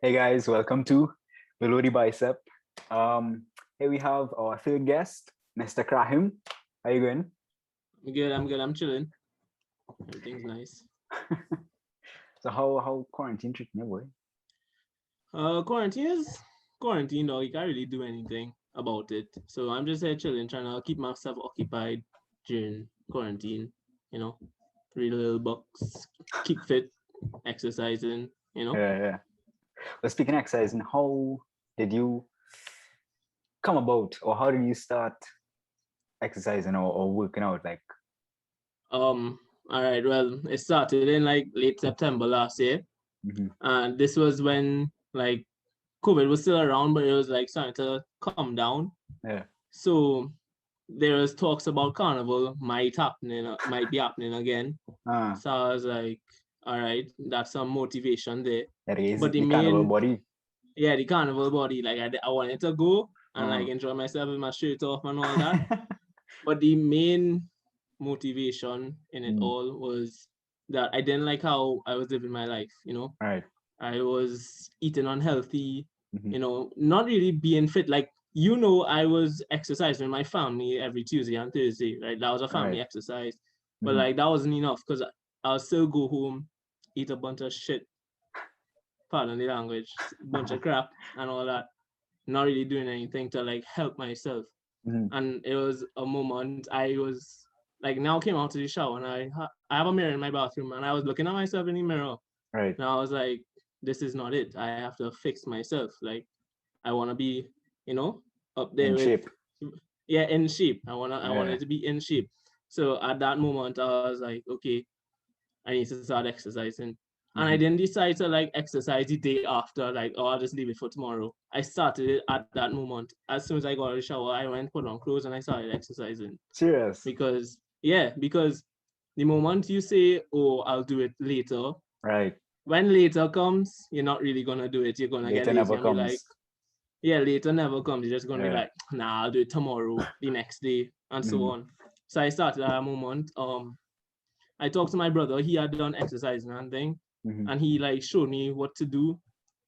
Hey guys, welcome to Below the Bicep. Here we have our third guest, Mr. Rahim. How you going? I'm good. I'm chilling. Everything's nice. So how quarantine treating you, boy? Quarantine is quarantine though. You can't really do anything about it. So I'm just here chilling, trying to keep myself occupied during quarantine. You know, read a little books, keep fit, exercising. Yeah. Well, speaking of exercising, how did you come about, or how did you start exercising or working out? Like, All right. Well, it started in like late September last year, mhm, and this was when like COVID was still around, but it was like starting to come down. yeah, So there was talks about carnival might be happening again. ah, So I was like, all right, that's some motivation there. that is But the the carnival main, body. yeah, the carnival body, like I wanted to go and Uh, like enjoy myself with my shirt off and all that. But the main motivation in it mm, all was that I didn't like how I was living my life. right. I was eating unhealthy, Mhm, not really being fit. Like, I was exercising with my family every Tuesday and Thursday, right? That was a right. family exercise. But Mhm, like that wasn't enough because I'll still go home, eat a bunch of shit, pardon the language, bunch of crap and all that, not really doing anything to like help myself. mhm, And it was a moment I was like now came out to the shower and I have a mirror in my bathroom and I was looking at myself in the mirror right. and I was like, this is not it. I have to fix myself. Like I want to be, you know, up there In with, shape. yeah, in shape. I Yeah. wanted to be in shape. So at that moment, I was like, okay, I need to start exercising. And I Mhm, didn't decide to like exercise the day after, like, oh, I'll just leave it for tomorrow. I started it at that moment. As soon as I got out of the shower, I went, put on clothes, and I started exercising. serious. Because the moment you say, oh, I'll do it later, Right. when later comes, you're not really gonna do it. You're gonna get Later lazy never and be like, comes. yeah, later never comes. You're just gonna be Yeah. like, nah, I'll do it tomorrow, the next day, and so Mhm, on. So I started at a moment. I talked to my brother. He had done exercising and thing, mhm, and he like showed me what to do,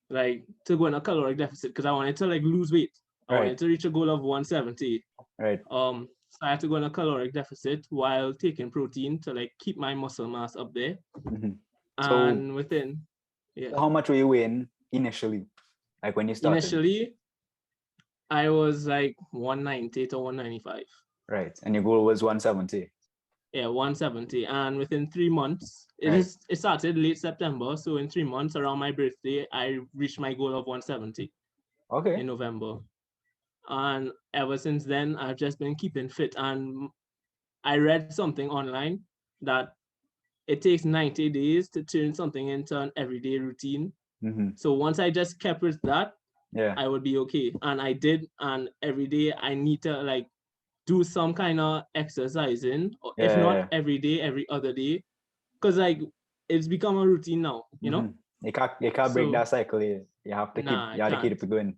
like to go in a caloric deficit because I wanted to like lose weight. I right. wanted to reach a goal of 170. Right. So I had to go in a caloric deficit while taking protein to like keep my muscle mass up there. Mhm. So, And within, yeah, so how much were you weighing initially? Like when you started? initially I was like 190 to 195. Right. And your goal was 170. Yeah, 170. And within 3 months, Right. it started late September. So in 3 months around my birthday, I reached my goal of 170 Okay. in November. And ever since then, I've just been keeping fit. And I read something online that it takes 90 days to turn something into an everyday routine. Mm-hmm. So once I just kept with that, Yeah. I would be okay. And I did. And every day I need to like do some kind of exercising, or if not Yeah. every day, every other day. Because like it's become a routine now. Mm-hmm. You can't break So that cycle. You have to keep nah, I you have to keep can't. it going.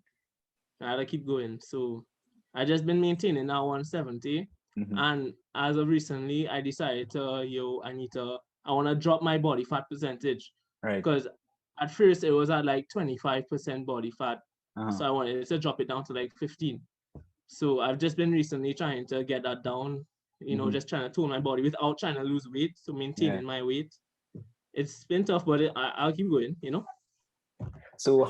I gotta keep going. So I just been maintaining that 170. Mm-hmm. And as of recently, I decided I wanna drop my body fat percentage. Right. Because at first it was at like 25% body fat. Uh-huh. So I wanted to drop it down to like 15. So I've just been recently trying to get that down, Mm-hmm. just trying to tone my body without trying to lose weight. So Yeah. maintaining my weight. It's been tough, but I'll keep going. So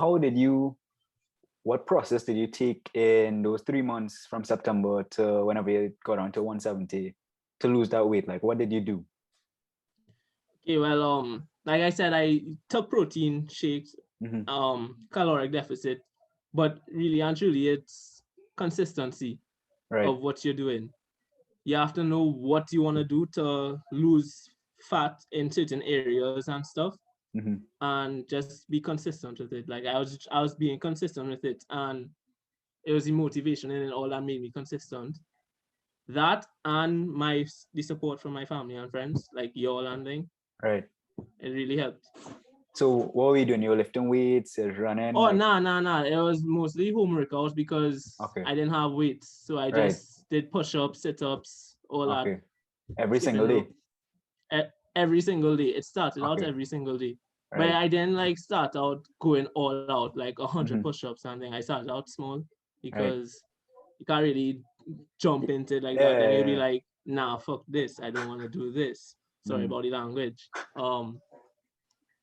what process did you take in those 3 months from September to whenever you got down to 170 to lose that weight? Like what did you do? Okay, well, like I said, I took protein shakes, Mm-hmm. caloric deficit, but really and truly, it's consistency Right. of what you're doing. You have to know what you want to do to lose fat in certain areas and stuff, Mm-hmm. and just be consistent with it. Like I was being consistent with it, and it was the motivation and all that made me consistent. That and the support from my family and friends, like y'all and thing, Right. it really helped. So what were you doing? You were lifting weights, you're running, Oh, like nah. It was mostly home workouts because okay. I didn't have weights. So I Right. just did push-ups, sit-ups, all that, Okay. Every single skipping day. rope every single day. It started out Okay. every single day. But Right. I didn't like start out going all out like 100 Mm-hmm. push-ups and then I started out small Right. because you can't really jump into it like that. Then you'll be Yeah. like, nah, fuck this. I don't want to do this. Sorry Mm-hmm. about the language.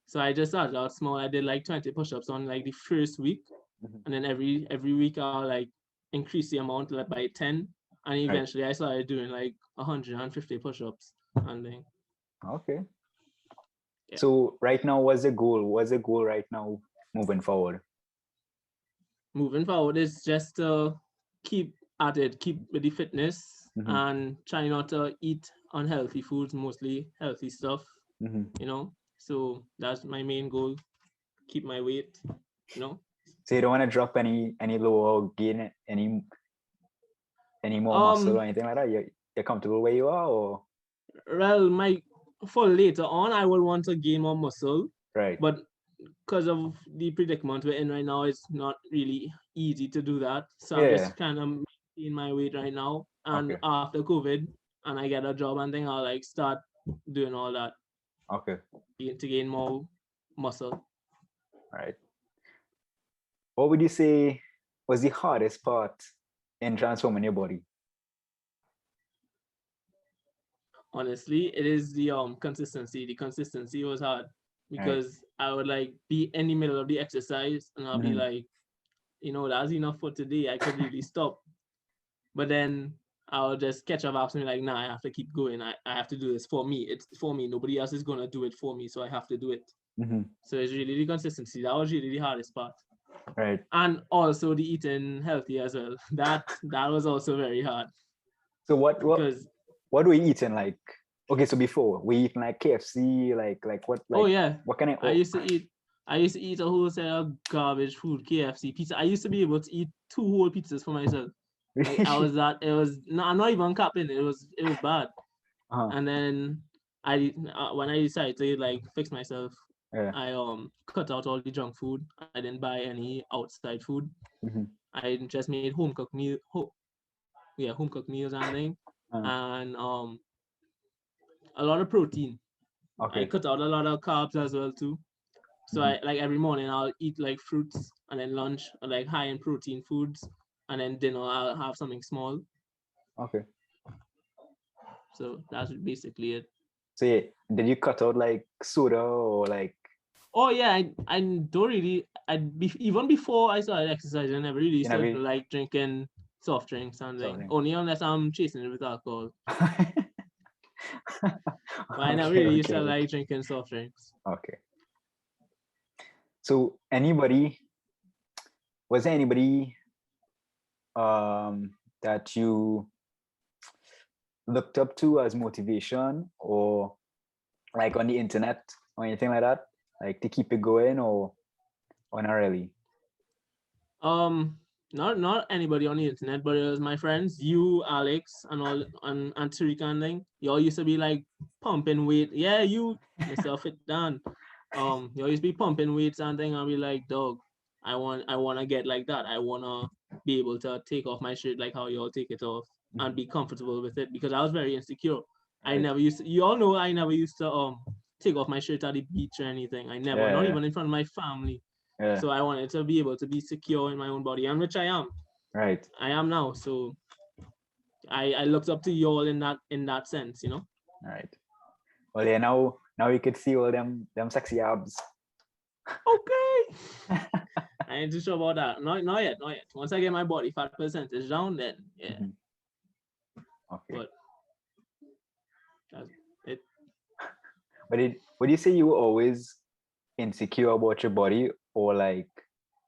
So I just started out small. I did like 20 push-ups on like the first week, Mm-hmm. and then every week I'll like increase the amount like by 10, and Right. eventually I started doing like 150 push-ups, and then Okay. yeah. So right now, what's the goal? What's the goal right now moving forward? Moving forward is just to keep at it, keep with the fitness, Mm-hmm. and try not to eat unhealthy foods, mostly healthy stuff, Mm-hmm. you know. So that's my main goal. Keep my weight, you know. So you don't want to drop any lower or gain any more muscle or Um, anything like that? You're comfortable where you are, or well, my for later on, I will want to gain more muscle, right? but because of the predicament we're in right now, it's not really easy to do that. So I'm Yeah. just kind of maintaining my weight right now. And Okay. after COVID, and I get a job and thing, I'll like start doing all that Okay. to gain more muscle. Right. What would you say was the hardest part in transforming your body? Honestly, it is the consistency. The consistency was hard Right. because I would like be in the middle of the exercise and I'll be Mm-hmm. like, that's enough for today. I could really stop. But then I'll just catch up after me like, nah, I have to keep going. I have to do this for me. It's for me. Nobody else is gonna do it for me, so I have to do it. Mm-hmm. So it's really the consistency. That was really the hardest part. Right. And also the eating healthy as well. That was also very hard So because what were you eating like? Okay, so before we eating like KFC, like what oh yeah, what kind of I used to eat I used to eat a whole set of garbage food, KFC, pizza. I used to be able to eat 2 whole pizzas for myself. Like I was that it was no, I'm not even capping. It was bad. uh-huh. And then I when I decided to like fix myself, Yeah. I cut out all the junk food. I didn't buy any outside food. Mm-hmm. I just made home cooked meals and thing, Uh, and a lot of protein. I okay. cut out a lot of carbs as well too. So Mm-hmm. I like every morning I'll eat like fruits, and then lunch like high in protein foods, and then dinner I'll have something small. Okay. So that's basically it. So yeah, did you cut out like soda or like Oh yeah, I don't really even before I started exercising, I never really you used to know? like drinking soft drinks and like Something. only unless I'm chasing it with alcohol. But I never Okay, really used to okay, like drinking soft drinks. okay. So was there anybody that you looked up to as motivation or like on the internet or anything like that? Like to keep it going or not really? Um, not anybody on the internet, but it was my friends, you, Alex, and all, and Tariq and thing. Y'all used to be like pumping weight. Yeah, you, Mr. Fit Dan. Y'all used to be pumping weights and thing. I'll be like, dog, I wanna get like that. I wanna be able to take off my shirt like how y'all take it off and Mhm. be comfortable with it because I was very insecure. I Right. never used to. You all know I never used to take off my shirt at the beach or anything. I never, not Yeah, even in front of my family. yeah, So I wanted to be able to be secure in my own body, and which I am. right, I am now. So I looked up to you all in that sense. right. Well, yeah, now you could see all them sexy abs. Okay. I ain't too sure about that. Not yet, not yet. Once I get my body fat percentage down, then yeah. Mhm. Okay. But that's it. But would you say you were always insecure about your body, or like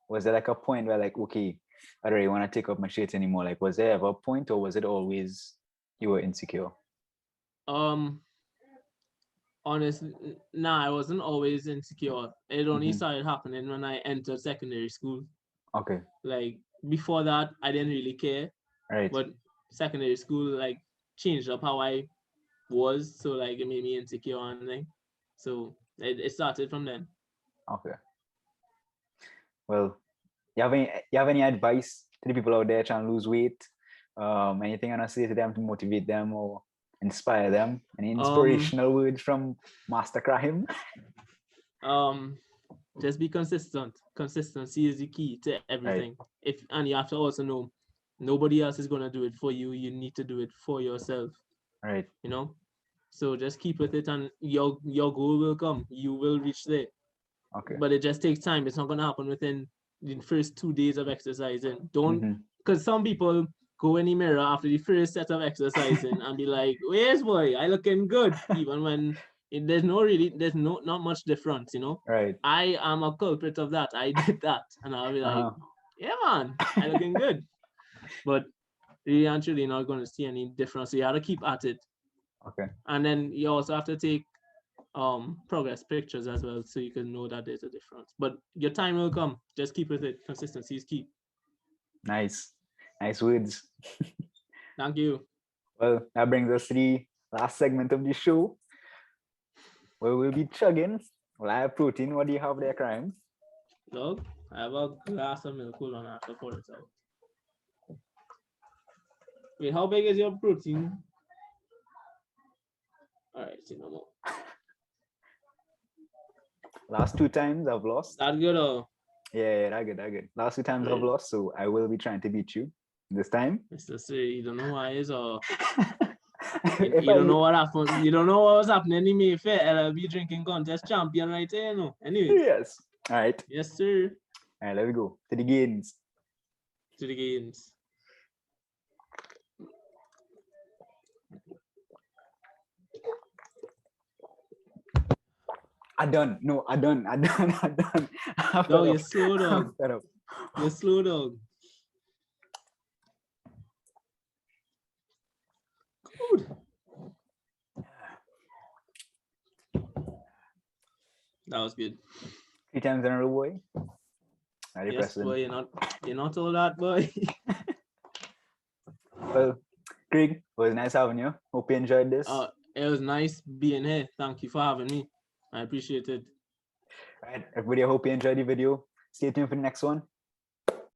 was there like a point where like, okay, I don't really want to take off my shirts anymore? Like, was there ever a point, or was it always you were insecure? Um, honestly, nah, I wasn't always insecure. It only Hmm. started happening when I entered secondary school. Okay, Like before that, I didn't really care. right. But secondary school like changed up how I was, so like it made me insecure and thing. So it started from then. Okay. Well, you have any advice to the people out there trying to lose weight? Anything you want to say to them to motivate them or inspire them? Any Um, inspirational words from Master Rahim? Just be consistent. Consistency is the key to everything. And you have to also know nobody else is gonna do it for you. You need to do it for yourself. Right. You know? So just keep with it and your goal will come. You will reach there. Okay. But it just takes time. It's not gonna happen within the first 2 days of exercising. Don't because some people go in the mirror after the first set of exercising and be like, where's boy? I looking good. Even when there's not much difference, you know. Right. I am a culprit of that. I did that. And I'll be like, yeah man, I looking good. But really and truly not gonna see any difference. So you have to keep at it. Okay. And then you also have to take progress pictures as well, so you can know that there's a difference. But your time will come. Just keep with it. Consistency is key. Nice words. Thank you. Well, that brings us to the last segment of the show, where we'll be chugging live protein. What do you have there, Crime? Look, I have a glass of milk. Hold on, I have to pour it out. Wait, how big is your protein? All right, see no more. Last 2 times I've lost. That good or? Yeah, that good. Last 2 times I've lost, so I will be trying to beat you this time. Mr. Say, you don't know why it is or you don't know what happened. You don't know what was happening in Mayfair LLB drinking contest champion right there, you know. Anyway. Yes. All right. Yes, sir. All right, let me go to the gains. I done. No. No, you're slow dog. You're slow dog. Good. That was good. 3 times in a row, boy. Yes, boy, you're not all that, boy. Well, Craig, it was nice having you. Hope you enjoyed this. It was nice being here. Thank you for having me. I appreciate it. All right, everybody, I hope you enjoyed the video. Stay tuned for the next one.